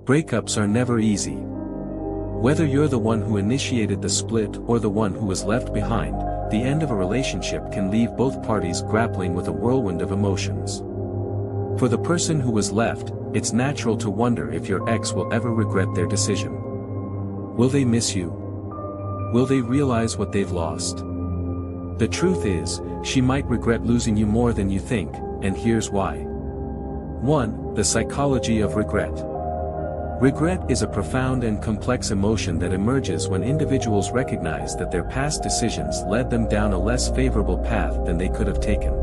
Breakups are never easy. Whether you're the one who initiated the split or the one who was left behind, the end of a relationship can leave both parties grappling with a whirlwind of emotions. For the person who was left, it's natural to wonder if your ex will ever regret their decision. Will they miss you? Will they realize what they've lost? The truth is, she might regret losing you more than you think, and here's why. 1. The psychology of regret. Regret is a profound and complex emotion that emerges when individuals recognize that their past decisions led them down a less favorable path than they could have taken.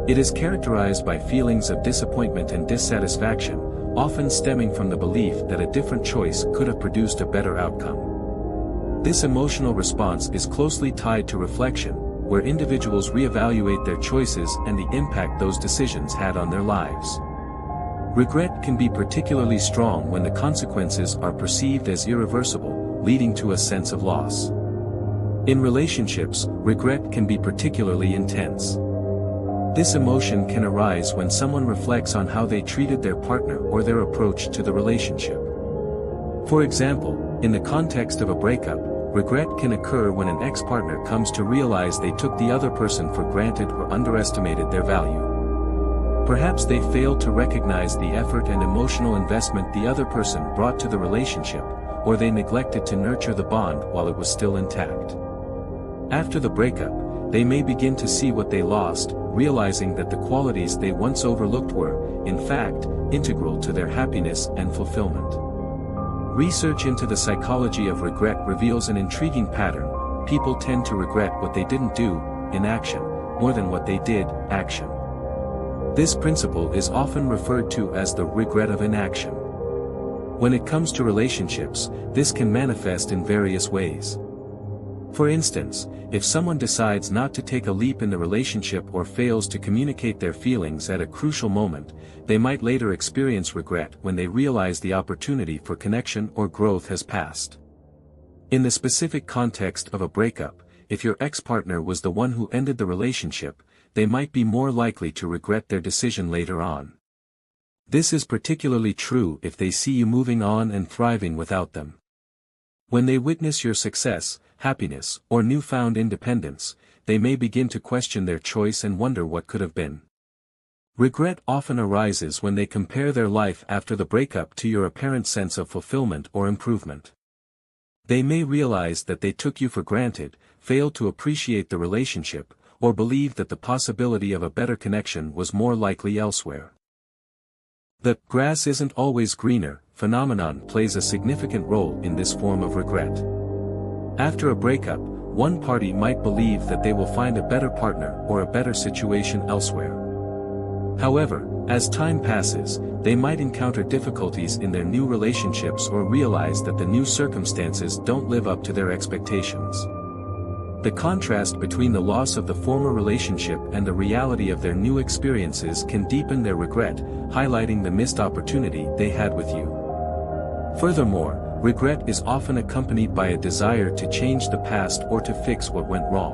It is characterized by feelings of disappointment and dissatisfaction, often stemming from the belief that a different choice could have produced a better outcome. This emotional response is closely tied to reflection, where individuals reevaluate their choices and the impact those decisions had on their lives. Regret can be particularly strong when the consequences are perceived as irreversible, leading to a sense of loss. In relationships, regret can be particularly intense. This emotion can arise when someone reflects on how they treated their partner or their approach to the relationship. For example, in the context of a breakup, regret can occur when an ex-partner comes to realize they took the other person for granted or underestimated their value. Perhaps they failed to recognize the effort and emotional investment the other person brought to the relationship, or they neglected to nurture the bond while it was still intact. After the breakup, they may begin to see what they lost, realizing that the qualities they once overlooked were, in fact, integral to their happiness and fulfillment. Research into the psychology of regret reveals an intriguing pattern. People tend to regret what they didn't do, inaction, more than what they did, action. This principle is often referred to as the regret of inaction. When it comes to relationships, this can manifest in various ways. For instance, if someone decides not to take a leap in the relationship or fails to communicate their feelings at a crucial moment, they might later experience regret when they realize the opportunity for connection or growth has passed. In the specific context of a breakup, if your ex-partner was the one who ended the relationship, they might be more likely to regret their decision later on. This is particularly true if they see you moving on and thriving without them. When they witness your success, happiness, or newfound independence, they may begin to question their choice and wonder what could have been. Regret often arises when they compare their life after the breakup to your apparent sense of fulfillment or improvement. They may realize that they took you for granted, failed to appreciate the relationship, or believe that the possibility of a better connection was more likely elsewhere. The grass isn't always greener phenomenon plays a significant role in this form of regret. After a breakup, one party might believe that they will find a better partner or a better situation elsewhere. However, as time passes, they might encounter difficulties in their new relationships or realize that the new circumstances don't live up to their expectations. The contrast between the loss of the former relationship and the reality of their new experiences can deepen their regret, highlighting the missed opportunity they had with you. Furthermore, regret is often accompanied by a desire to change the past or to fix what went wrong.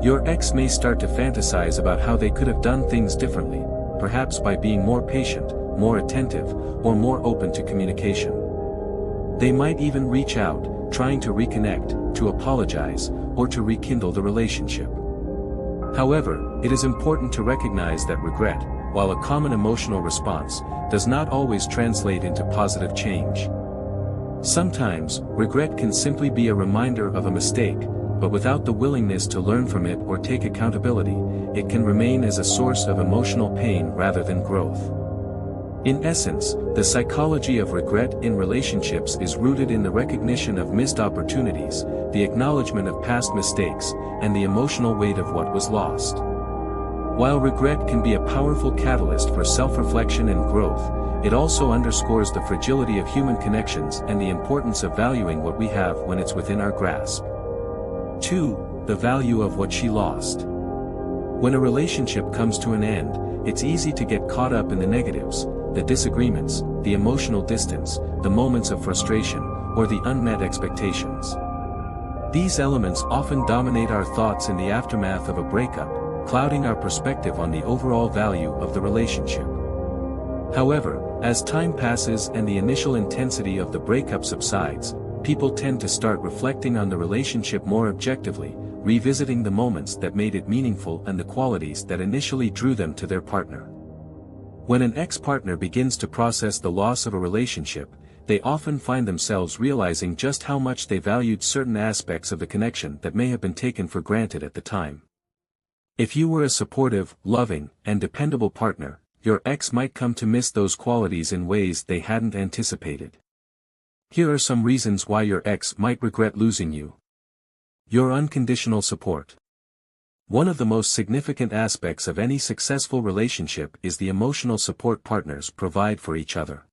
Your ex may start to fantasize about how they could have done things differently, perhaps by being more patient, more attentive, or more open to communication. They might even reach out, trying to reconnect, to apologize, or to rekindle the relationship. However, it is important to recognize that regret, while a common emotional response, does not always translate into positive change. Sometimes, regret can simply be a reminder of a mistake, but without the willingness to learn from it or take accountability, it can remain as a source of emotional pain rather than growth. In essence, the psychology of regret in relationships is rooted in the recognition of missed opportunities, the acknowledgement of past mistakes, and the emotional weight of what was lost. While regret can be a powerful catalyst for self-reflection and growth, it also underscores the fragility of human connections and the importance of valuing what we have when it's within our grasp. 2. The value of what she lost. When a relationship comes to an end, it's easy to get caught up in the negatives, the disagreements, the emotional distance, the moments of frustration, or the unmet expectations. These elements often dominate our thoughts in the aftermath of a breakup, clouding our perspective on the overall value of the relationship. However, as time passes and the initial intensity of the breakup subsides, people tend to start reflecting on the relationship more objectively, revisiting the moments that made it meaningful and the qualities that initially drew them to their partner. When an ex-partner begins to process the loss of a relationship, they often find themselves realizing just how much they valued certain aspects of the connection that may have been taken for granted at the time. If you were a supportive, loving, and dependable partner, your ex might come to miss those qualities in ways they hadn't anticipated. Here are some reasons why your ex might regret losing you. Your unconditional support. One of the most significant aspects of any successful relationship is the emotional support partners provide for each other.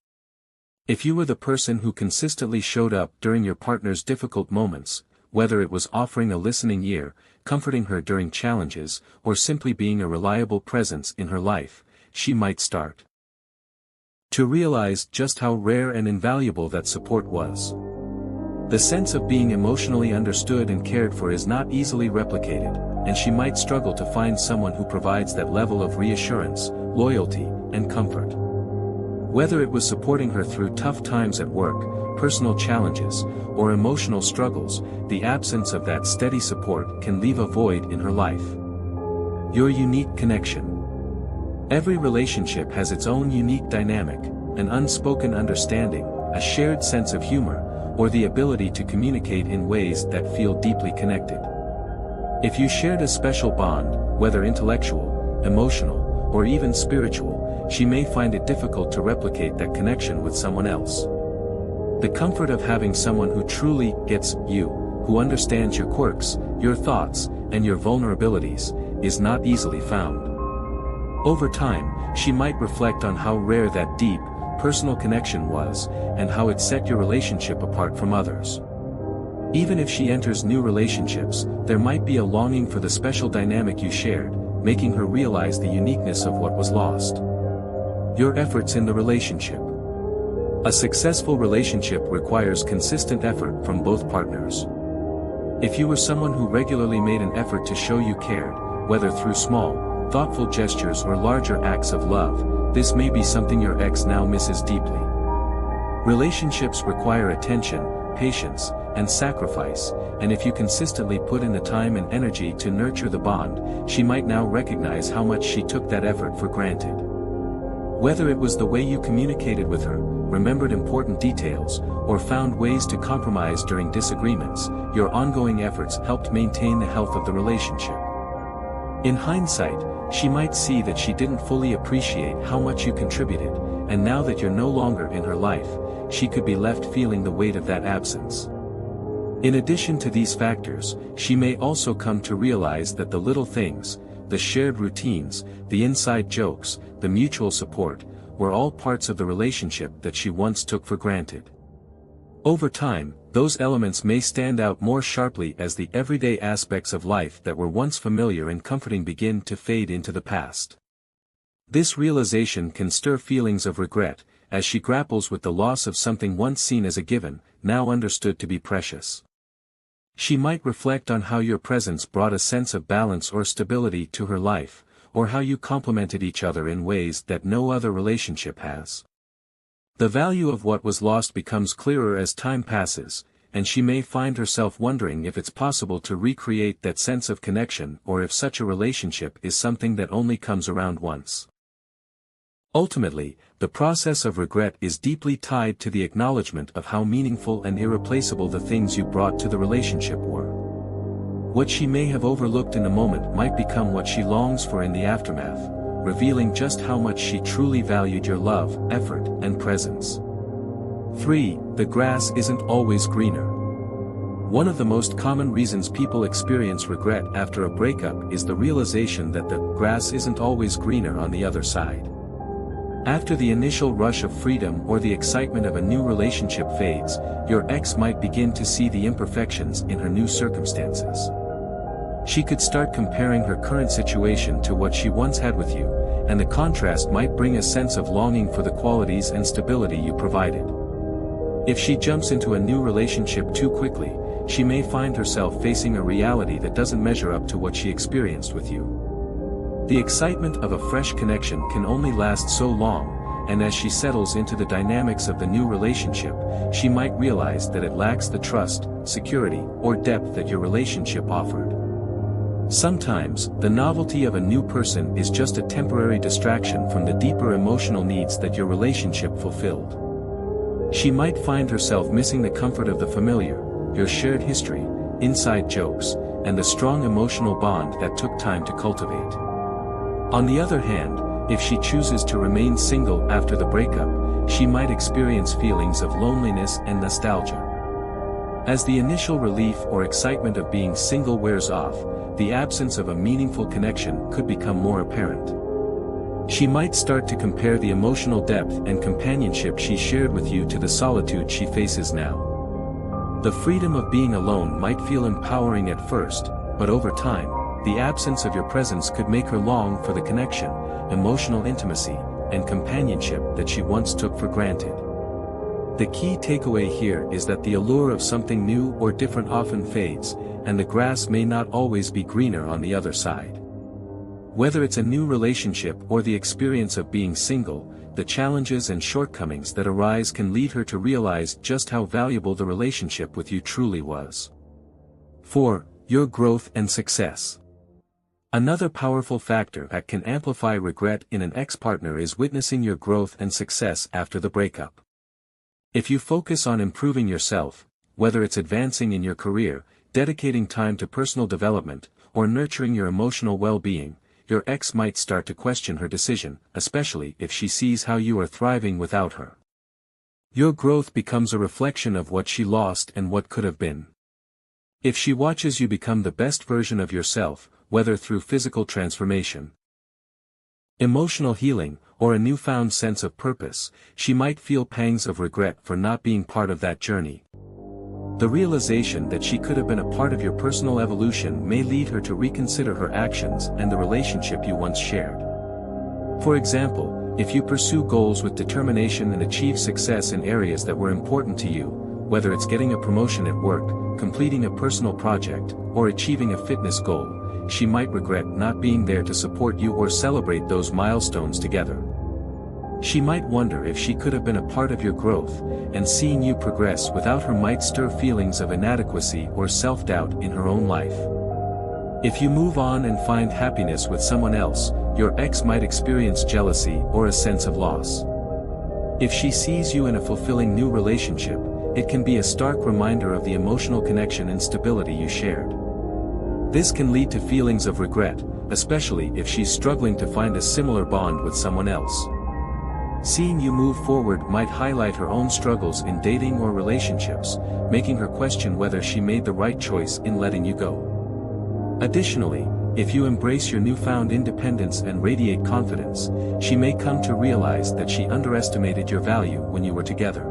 If you were the person who consistently showed up during your partner's difficult moments, whether it was offering a listening ear, comforting her during challenges, or simply being a reliable presence in her life, she might start to realize just how rare and invaluable that support was. The sense of being emotionally understood and cared for is not easily replicated, and she might struggle to find someone who provides that level of reassurance, loyalty, and comfort. Whether it was supporting her through tough times at work, personal challenges, or emotional struggles, the absence of that steady support can leave a void in her life. Your unique connection. Every relationship has its own unique dynamic, an unspoken understanding, a shared sense of humor, or the ability to communicate in ways that feel deeply connected. If you shared a special bond, whether intellectual, emotional, or even spiritual, she may find it difficult to replicate that connection with someone else. The comfort of having someone who truly gets you, who understands your quirks, your thoughts, and your vulnerabilities, is not easily found. Over time, she might reflect on how rare that deep, personal connection was, and how it set your relationship apart from others. Even if she enters new relationships, there might be a longing for the special dynamic you shared, making her realize the uniqueness of what was lost. Your efforts in the relationship. A successful relationship requires consistent effort from both partners. If you were someone who regularly made an effort to show you cared, whether through small, thoughtful gestures or larger acts of love, this may be something your ex now misses deeply. Relationships require attention, patience, and sacrifice, and if you consistently put in the time and energy to nurture the bond, she might now recognize how much she took that effort for granted. Whether it was the way you communicated with her, remembered important details, or found ways to compromise during disagreements, your ongoing efforts helped maintain the health of the relationship. In hindsight, she might see that she didn't fully appreciate how much you contributed, and now that you're no longer in her life, she could be left feeling the weight of that absence. In addition to these factors, she may also come to realize that the little things, the shared routines, the inside jokes, the mutual support, were all parts of the relationship that she once took for granted. Over time, those elements may stand out more sharply as the everyday aspects of life that were once familiar and comforting begin to fade into the past. This realization can stir feelings of regret, as she grapples with the loss of something once seen as a given, now understood to be precious. She might reflect on how your presence brought a sense of balance or stability to her life, or how you complemented each other in ways that no other relationship has. The value of what was lost becomes clearer as time passes, and she may find herself wondering if it's possible to recreate that sense of connection or if such a relationship is something that only comes around once. Ultimately, the process of regret is deeply tied to the acknowledgement of how meaningful and irreplaceable the things you brought to the relationship were. What she may have overlooked in the moment might become what she longs for in the aftermath, revealing just how much she truly valued your love, effort, and presence. 3. The grass isn't always greener. One of the most common reasons people experience regret after a breakup is the realization that the grass isn't always greener on the other side. After the initial rush of freedom or the excitement of a new relationship fades, your ex might begin to see the imperfections in her new circumstances. She could start comparing her current situation to what she once had with you, and the contrast might bring a sense of longing for the qualities and stability you provided. If she jumps into a new relationship too quickly, she may find herself facing a reality that doesn't measure up to what she experienced with you. The excitement of a fresh connection can only last so long, and as she settles into the dynamics of the new relationship, she might realize that it lacks the trust, security, or depth that your relationship offered. Sometimes, the novelty of a new person is just a temporary distraction from the deeper emotional needs that your relationship fulfilled. She might find herself missing the comfort of the familiar, your shared history, inside jokes, and the strong emotional bond that took time to cultivate. On the other hand, if she chooses to remain single after the breakup, she might experience feelings of loneliness and nostalgia. As the initial relief or excitement of being single wears off, the absence of a meaningful connection could become more apparent. She might start to compare the emotional depth and companionship she shared with you to the solitude she faces now. The freedom of being alone might feel empowering at first, but over time, the absence of your presence could make her long for the connection, emotional intimacy, and companionship that she once took for granted. The key takeaway here is that the allure of something new or different often fades, and the grass may not always be greener on the other side. Whether it's a new relationship or the experience of being single, the challenges and shortcomings that arise can lead her to realize just how valuable the relationship with you truly was. 4. Your growth and success. Another powerful factor that can amplify regret in an ex-partner is witnessing your growth and success after the breakup. If you focus on improving yourself, whether it's advancing in your career, dedicating time to personal development, or nurturing your emotional well-being, your ex might start to question her decision, especially if she sees how you are thriving without her. Your growth becomes a reflection of what she lost and what could have been. If she watches you become the best version of yourself, whether through physical transformation, emotional healing, or a newfound sense of purpose, she might feel pangs of regret for not being part of that journey. The realization that she could have been a part of your personal evolution may lead her to reconsider her actions and the relationship you once shared. For example, if you pursue goals with determination and achieve success in areas that were important to you, whether it's getting a promotion at work, completing a personal project, or achieving a fitness goal, she might regret not being there to support you or celebrate those milestones together. She might wonder if she could have been a part of your growth, and seeing you progress without her might stir feelings of inadequacy or self-doubt in her own life. If you move on and find happiness with someone else, your ex might experience jealousy or a sense of loss. If she sees you in a fulfilling new relationship, it can be a stark reminder of the emotional connection and stability you shared. This can lead to feelings of regret, especially if she's struggling to find a similar bond with someone else. Seeing you move forward might highlight her own struggles in dating or relationships, making her question whether she made the right choice in letting you go. Additionally, if you embrace your newfound independence and radiate confidence, she may come to realize that she underestimated your value when you were together.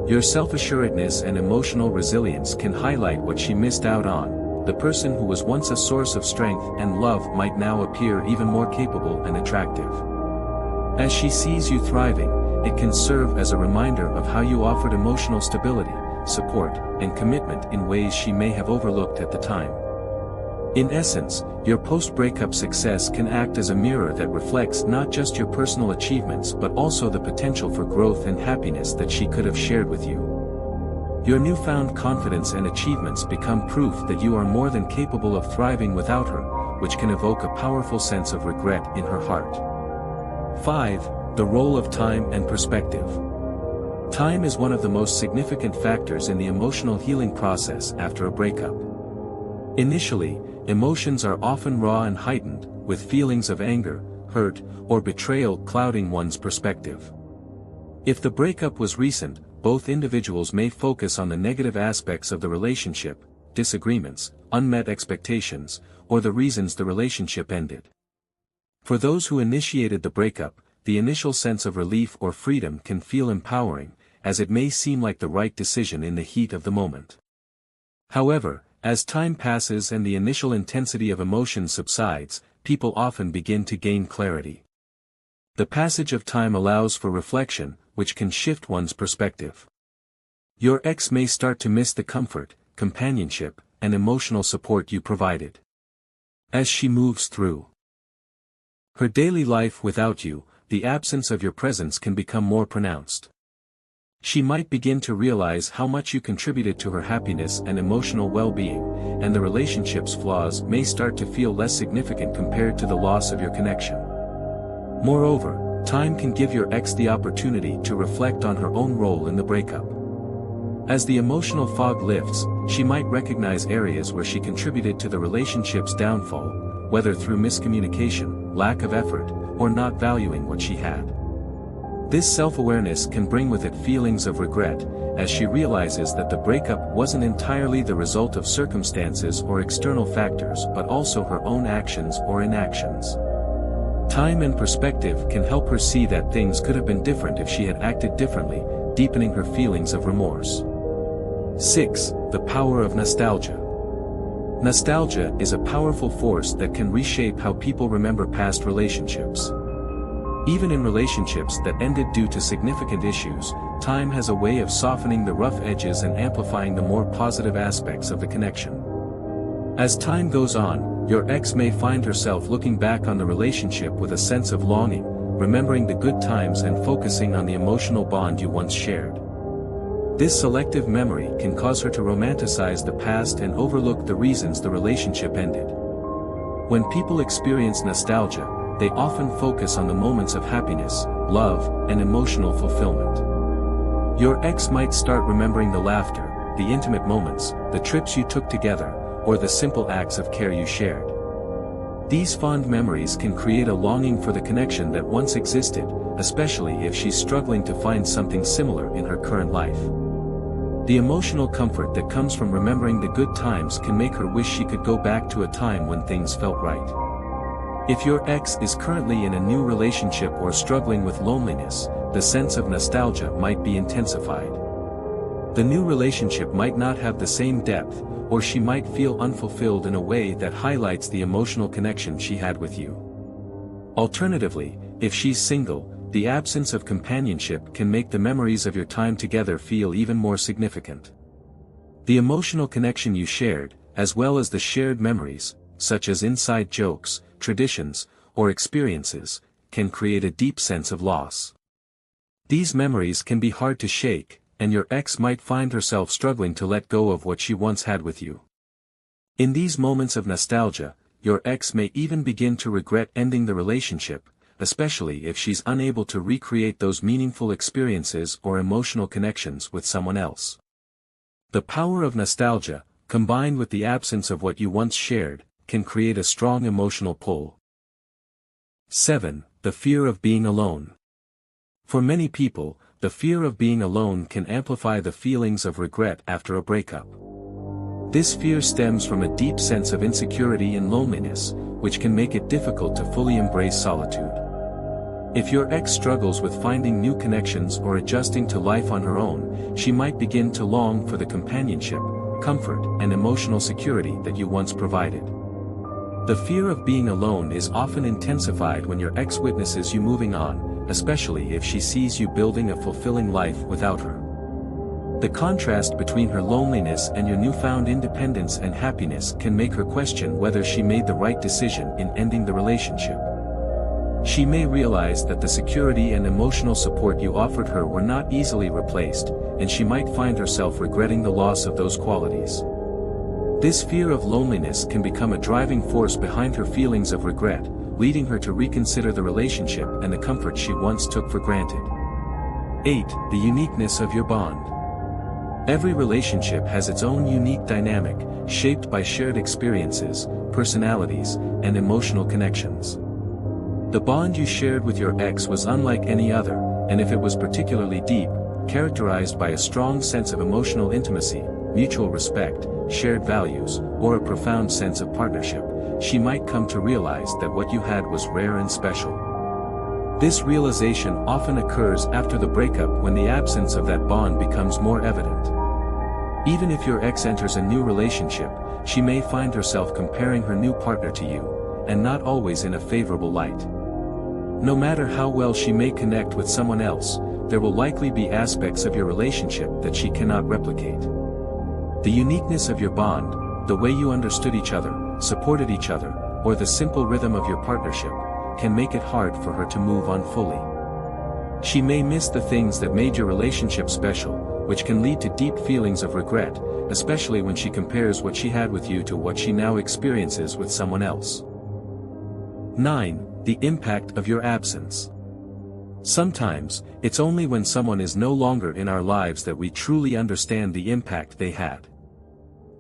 Your self-assuredness and emotional resilience can highlight what she missed out on. The person who was once a source of strength and love might now appear even more capable and attractive. As she sees you thriving, it can serve as a reminder of how you offered emotional stability, support, and commitment in ways she may have overlooked at the time. In essence, your post-breakup success can act as a mirror that reflects not just your personal achievements but also the potential for growth and happiness that she could have shared with you. Your newfound confidence and achievements become proof that you are more than capable of thriving without her, which can evoke a powerful sense of regret in her heart. 5. The role of time and perspective. Time is one of the most significant factors in the emotional healing process after a breakup. Initially, emotions are often raw and heightened, with feelings of anger, hurt, or betrayal clouding one's perspective. If the breakup was recent, both individuals may focus on the negative aspects of the relationship, disagreements, unmet expectations, or the reasons the relationship ended. For those who initiated the breakup, the initial sense of relief or freedom can feel empowering, as it may seem like the right decision in the heat of the moment. However, as time passes and the initial intensity of emotion subsides, people often begin to gain clarity. The passage of time allows for reflection, which can shift one's perspective. Your ex may start to miss the comfort, companionship, and emotional support you provided. As she moves through her daily life without you, the absence of your presence can become more pronounced. She might begin to realize how much you contributed to her happiness and emotional well-being, and the relationship's flaws may start to feel less significant compared to the loss of your connection. Moreover, time can give your ex the opportunity to reflect on her own role in the breakup. As the emotional fog lifts, she might recognize areas where she contributed to the relationship's downfall, whether through miscommunication, lack of effort, or not valuing what she had. This self-awareness can bring with it feelings of regret, as she realizes that the breakup wasn't entirely the result of circumstances or external factors but also her own actions or inactions. Time and perspective can help her see that things could have been different if she had acted differently, deepening her feelings of remorse. 6. The power of nostalgia. Nostalgia is a powerful force that can reshape how people remember past relationships. Even in relationships that ended due to significant issues, time has a way of softening the rough edges and amplifying the more positive aspects of the connection. As time goes on, your ex may find herself looking back on the relationship with a sense of longing, remembering the good times and focusing on the emotional bond you once shared. This selective memory can cause her to romanticize the past and overlook the reasons the relationship ended. When people experience nostalgia, they often focus on the moments of happiness, love, and emotional fulfillment. Your ex might start remembering the laughter, the intimate moments, the trips you took together, or the simple acts of care you shared. These fond memories can create a longing for the connection that once existed, especially if she's struggling to find something similar in her current life. The emotional comfort that comes from remembering the good times can make her wish she could go back to a time when things felt right. If your ex is currently in a new relationship or struggling with loneliness, the sense of nostalgia might be intensified. The new relationship might not have the same depth, or she might feel unfulfilled in a way that highlights the emotional connection she had with you. Alternatively, if she's single, the absence of companionship can make the memories of your time together feel even more significant. The emotional connection you shared, as well as the shared memories, such as inside jokes, traditions, or experiences, can create a deep sense of loss. These memories can be hard to shake, and your ex might find herself struggling to let go of what she once had with you. In these moments of nostalgia, your ex may even begin to regret ending the relationship, especially if she's unable to recreate those meaningful experiences or emotional connections with someone else. The power of nostalgia, combined with the absence of what you once shared, can create a strong emotional pull. 7. The fear of being alone. For many people, the fear of being alone can amplify the feelings of regret after a breakup. This fear stems from a deep sense of insecurity and loneliness, which can make it difficult to fully embrace solitude. If your ex struggles with finding new connections or adjusting to life on her own, she might begin to long for the companionship, comfort, and emotional security that you once provided. The fear of being alone is often intensified when your ex witnesses you moving on, especially if she sees you building a fulfilling life without her. The contrast between her loneliness and your newfound independence and happiness can make her question whether she made the right decision in ending the relationship. She may realize that the security and emotional support you offered her were not easily replaced, and she might find herself regretting the loss of those qualities. This fear of loneliness can become a driving force behind her feelings of regret, leading her to reconsider the relationship and the comfort she once took for granted. 8. The uniqueness of your bond. Every relationship has its own unique dynamic, shaped by shared experiences, personalities, and emotional connections. The bond you shared with your ex was unlike any other, and if it was particularly deep, characterized by a strong sense of emotional intimacy, mutual respect, shared values, or a profound sense of partnership, she might come to realize that what you had was rare and special. This realization often occurs after the breakup when the absence of that bond becomes more evident. Even if your ex enters a new relationship, she may find herself comparing her new partner to you, and not always in a favorable light. No matter how well she may connect with someone else, there will likely be aspects of your relationship that she cannot replicate. The uniqueness of your bond, the way you understood each other, supported each other, or the simple rhythm of your partnership, can make it hard for her to move on fully. She may miss the things that made your relationship special, which can lead to deep feelings of regret, especially when she compares what she had with you to what she now experiences with someone else. 9. The impact of your absence. Sometimes, it's only when someone is no longer in our lives that we truly understand the impact they had.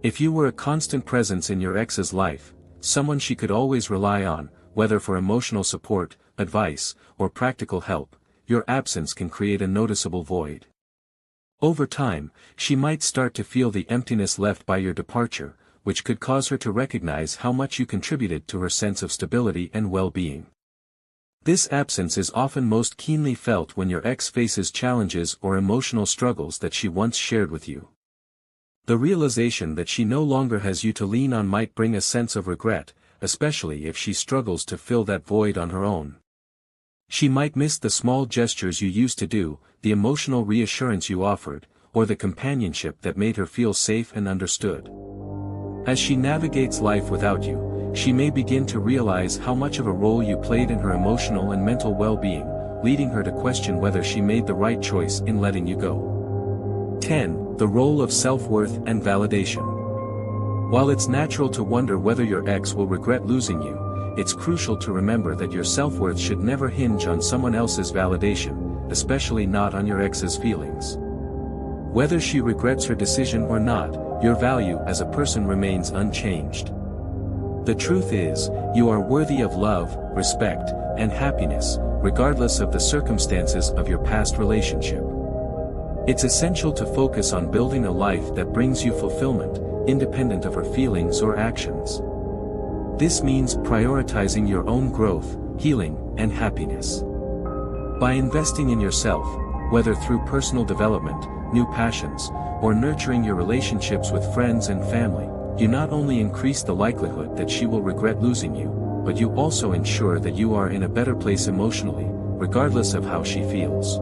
If you were a constant presence in your ex's life, someone she could always rely on, whether for emotional support, advice, or practical help, your absence can create a noticeable void. Over time, she might start to feel the emptiness left by your departure, which could cause her to recognize how much you contributed to her sense of stability and well-being. This absence is often most keenly felt when your ex faces challenges or emotional struggles that she once shared with you. The realization that she no longer has you to lean on might bring a sense of regret, especially if she struggles to fill that void on her own. She might miss the small gestures you used to do, the emotional reassurance you offered, or the companionship that made her feel safe and understood. As she navigates life without you, she may begin to realize how much of a role you played in her emotional and mental well-being, leading her to question whether she made the right choice in letting you go. 10. The role of self-worth and validation. While it's natural to wonder whether your ex will regret losing you, it's crucial to remember that your self-worth should never hinge on someone else's validation, especially not on your ex's feelings. Whether she regrets her decision or not, your value as a person remains unchanged. The truth is, you are worthy of love, respect, and happiness, regardless of the circumstances of your past relationship. It's essential to focus on building a life that brings you fulfillment, independent of her feelings or actions. This means prioritizing your own growth, healing, and happiness. By investing in yourself, whether through personal development, new passions, or nurturing your relationships with friends and family, you not only increase the likelihood that she will regret losing you, but you also ensure that you are in a better place emotionally, regardless of how she feels.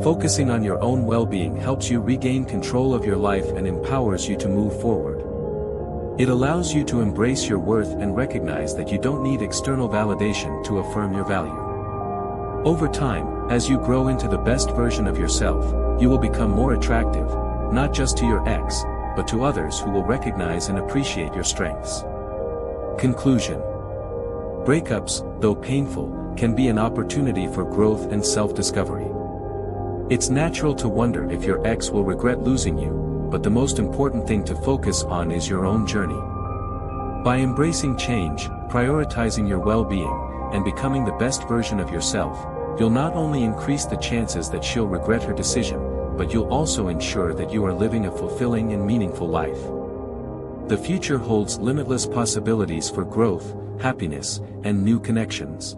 Focusing on your own well-being helps you regain control of your life and empowers you to move forward. It allows you to embrace your worth and recognize that you don't need external validation to affirm your value. Over time, as you grow into the best version of yourself, you will become more attractive, not just to your ex, but to others who will recognize and appreciate your strengths. Conclusion. Breakups, though painful, can be an opportunity for growth and self-discovery. It's natural to wonder if your ex will regret losing you, but the most important thing to focus on is your own journey. By embracing change, prioritizing your well-being, and becoming the best version of yourself, you'll not only increase the chances that she'll regret her decision, but you'll also ensure that you are living a fulfilling and meaningful life. The future holds limitless possibilities for growth, happiness, and new connections.